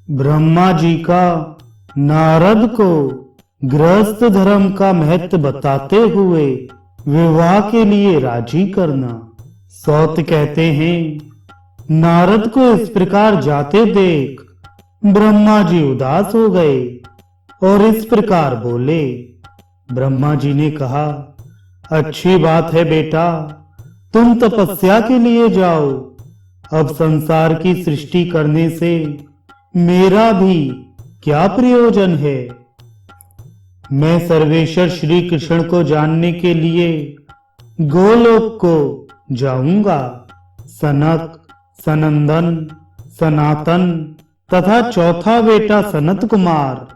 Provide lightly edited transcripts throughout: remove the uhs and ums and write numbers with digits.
ब्रह्मा जी का नारद को गृहस्थ धर्म का महत्व बताते हुए विवाह के लिए राजी करना। सौत कहते हैं, नारद को इस प्रकार जाते देख ब्रह्मा जी उदास हो गए और इस प्रकार बोले। ब्रह्मा जी ने कहा, अच्छी बात है बेटा, तुम तपस्या के लिए जाओ। अब संसार की सृष्टि करने से मेरा भी क्या प्रयोजन है। मैं सर्वेश्वर श्री कृष्ण को जानने के लिए गोलोक को जाऊंगा। सनक, सनंदन, सनातन तथा चौथा बेटा सनत कुमार,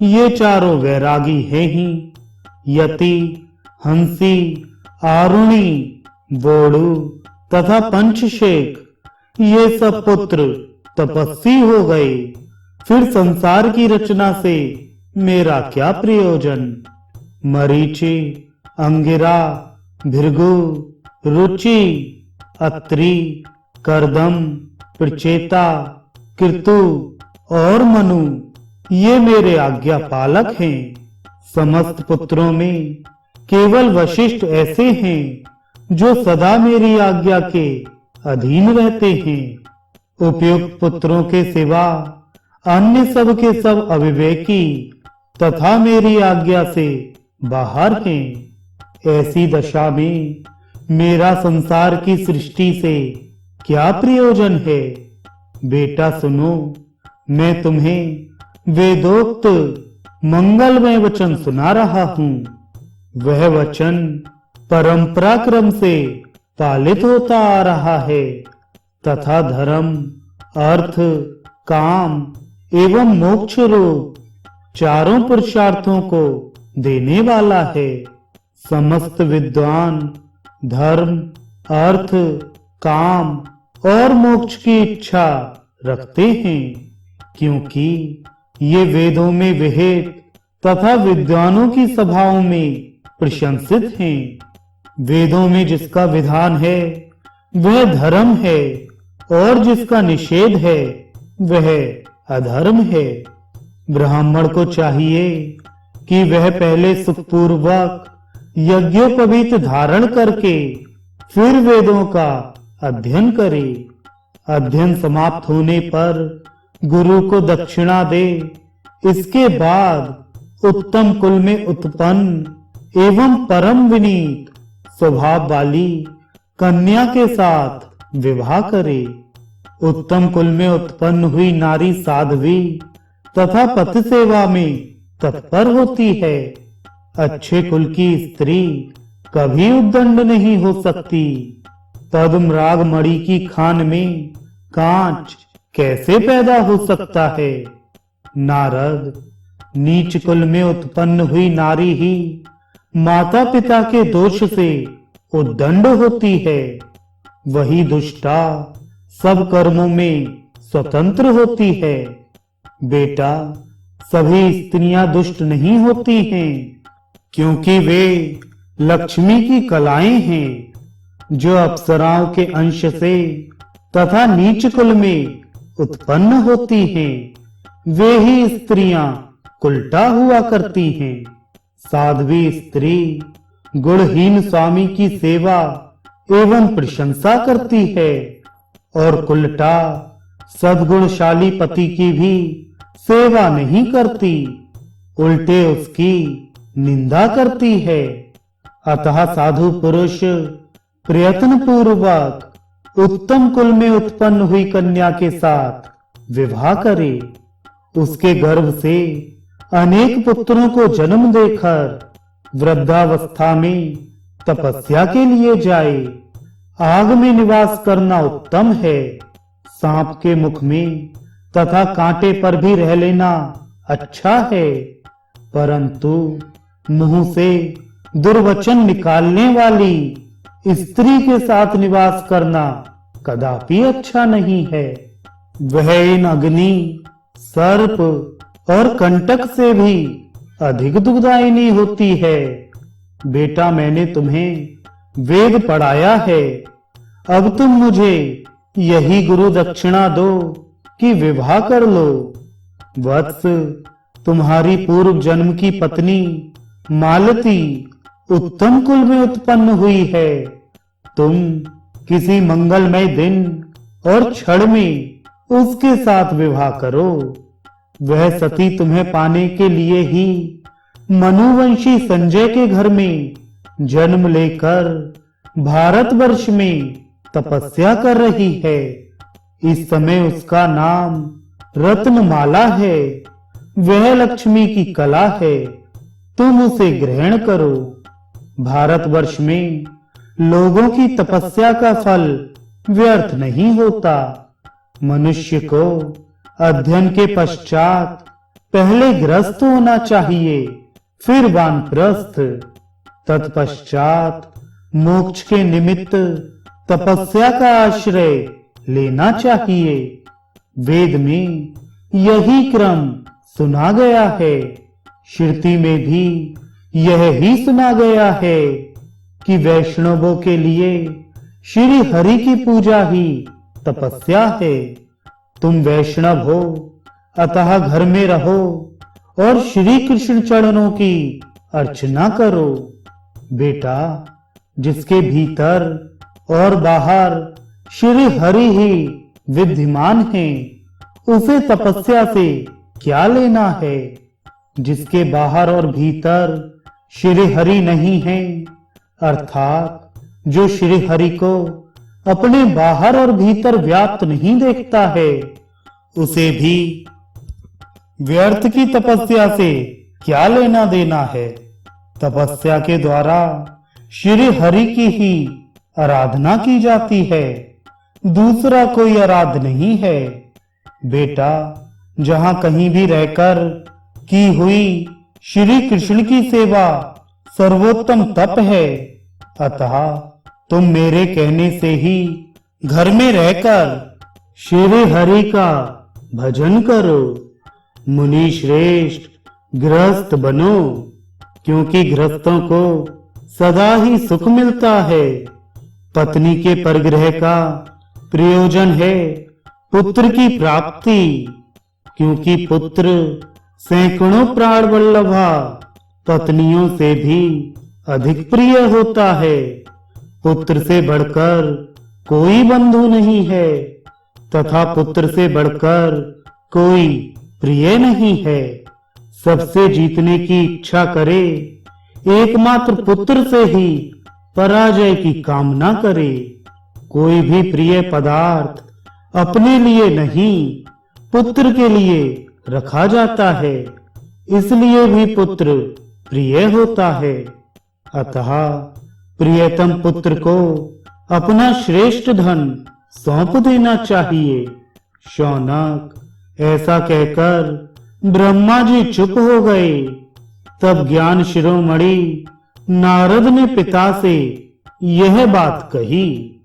ये चारों वैरागी हैं ही। यति, हंसी, आरुणी, बोड़ू तथा पंचशेख, ये सब पुत्र तपस्वी हो गए। फिर संसार की रचना से मेरा क्या प्रयोजन। मरीचि, अंगिरा, भृगु, रुचि, अत्रि, कर्दम, प्रचेता, कृतु और मनु, ये मेरे आज्ञा पालक हैं। समस्त पुत्रों में केवल वशिष्ठ ऐसे हैं जो सदा मेरी आज्ञा के अधीन रहते हैं। उपयुक्त पुत्रों के सिवा अन्य सब के सब अविवेकी तथा मेरी आज्ञा से बाहर हैं। ऐसी दशा में मेरा संसार की सृष्टि से क्या प्रयोजन है। बेटा सुनो, मैं तुम्हें वेदोक्त मंगलमय वचन सुना रहा हूं। वह वचन परंपरा क्रम से पालित होता आ रहा है तथा धर्म, अर्थ, काम एवं मोक्ष रूप चारों पुरुषार्थों को देने वाला है। समस्त विद्वान धर्म, अर्थ, काम और मोक्ष की इच्छा रखते हैं, क्योंकि ये वेदों में विहित तथा विद्वानों की सभाओं में प्रशंसित हैं। वेदों में जिसका विधान है वह धर्म है और जिसका निषेध है वह अधर्म है। ब्राह्मण को चाहिए कि वह पहले सुखपूर्वक यज्ञोपवीत धारण करके फिर वेदों का अध्ययन करे। अध्ययन समाप्त होने पर गुरु को दक्षिणा दे। इसके बाद उत्तम कुल में उत्पन्न एवं परम विनीत स्वभाव वाली कन्या के साथ विवाह करे। उत्तम कुल में उत्पन्न हुई नारी साध्वी तथा पति सेवा में तत्पर होती है। अच्छे कुल की स्त्री कभी उद्दंड नहीं हो सकती। पद्म राग मणि की खान में कांच कैसे पैदा हो सकता है। नारद, नीच कुल में उत्पन्न हुई नारी ही माता पिता के दोष से उद्दंड होती है। वही दुष्टा सब कर्मों में स्वतंत्र होती है। बेटा, सभी स्त्रियां दुष्ट नहीं होती हैं, क्योंकि वे लक्ष्मी की कलाएं हैं जो अप्सराओं के अंश से तथा नीच कुल में उत्पन्न होती हैं। वे ही स्त्रियां कुलटा हुआ करती हैं। साध्वी स्त्री गुणहीन स्वामी की सेवा एवं प्रशंसा करती है और कुलटा सद्गुणशाली पति की भी सेवा नहीं करती, उल्टे उसकी निंदा करती है। अतः साधु पुरुष प्रयत्न पूर्वक उत्तम कुल में उत्पन्न हुई कन्या के साथ विवाह करे। उसके गर्भ से अनेक पुत्रों को जन्म देकर वृद्धावस्था में तपस्या के लिए जाए। आग में निवास करना उत्तम है। सांप के मुख में तथा कांटे पर भी रह लेना अच्छा है, परंतु मुंह से दुर्वचन निकालने वाली स्त्री के साथ निवास करना कदापि अच्छा नहीं है। वह इन अग्नि, सर्प और कंटक से भी अधिक दुखदायिनी होती है। बेटा, मैंने तुम्हें वेद पढ़ाया है, अब तुम मुझे यही गुरु दक्षिणा दो कि विवाह कर लो। वत्स, तुम्हारी पूर्व जन्म की पत्नी मालती उत्तम कुल में उत्पन्न हुई है। तुम किसी मंगलमय दिन और क्षण में उसके साथ विवाह करो। वह सती तुम्हें पाने के लिए ही मनुवंशी संजय के घर में जन्म लेकर भारतवर्ष में तपस्या कर रही है। इस समय उसका नाम रत्नमाला है। वह लक्ष्मी की कला है। तुम उसे ग्रहण करो। भारतवर्ष में लोगों की तपस्या का फल व्यर्थ नहीं होता। मनुष्य को अध्ययन के पश्चात पहले गृहस्थ होना चाहिए, फिर वानप्रस्थ। तत्पश्चात मोक्ष के निमित्त तपस्या का आश्रय लेना चाहिए। वेद में यही क्रम सुना गया है। श्रुति में भी यह ही सुना गया है कि वैष्णवों के लिए श्री हरि की पूजा ही तपस्या है। तुम वैष्णव हो, अतः घर में रहो और श्री कृष्ण चरणों की अर्चना करो। बेटा, जिसके भीतर और बाहर श्री हरि ही विद्यमान है, उसे तपस्या से क्या लेना है। जिसके बाहर और भीतर श्री हरि नहीं है, अर्थात जो श्री हरि को अपने बाहर और भीतर व्याप्त नहीं देखता है, उसे भी व्यर्थ की तपस्या से क्या लेना देना है। तपस्या के द्वारा श्री हरि की ही आराधना की जाती है, दूसरा कोई आराध्य नहीं है। बेटा, जहां कहीं भी रहकर की हुई श्री कृष्ण की सेवा सर्वोत्तम तप है। अतः तुम मेरे कहने से ही घर में रहकर श्री हरि का भजन करो। मुनि श्रेष्ठ, गृहस्थ बनो, क्योंकि गृहस्थों को सदा ही सुख मिलता है। पत्नी के परग्रह का प्रयोजन है पुत्र की प्राप्ति, क्योंकि पुत्र सैकड़ों प्राण वल्लभा पत्नियों से भी अधिक प्रिय होता है। पुत्र से बढ़कर कोई बंधु नहीं है, तथा पुत्र से बढ़कर कोई प्रिय नहीं है। सबसे जीतने की इच्छा करे, एकमात्र पुत्र से ही पराजय की कामना करे। कोई भी प्रिय पदार्थ अपने लिए नहीं, पुत्र के लिए रखा जाता है, इसलिए भी पुत्र प्रिय होता है। अतः प्रियतम पुत्र को अपना श्रेष्ठ धन सौंप देना चाहिए। शौनक, ऐसा कहकर ब्रह्मा जी चुप हो गए। तब ज्ञान शिरोमणि नारद ने पिता से यह बात कही।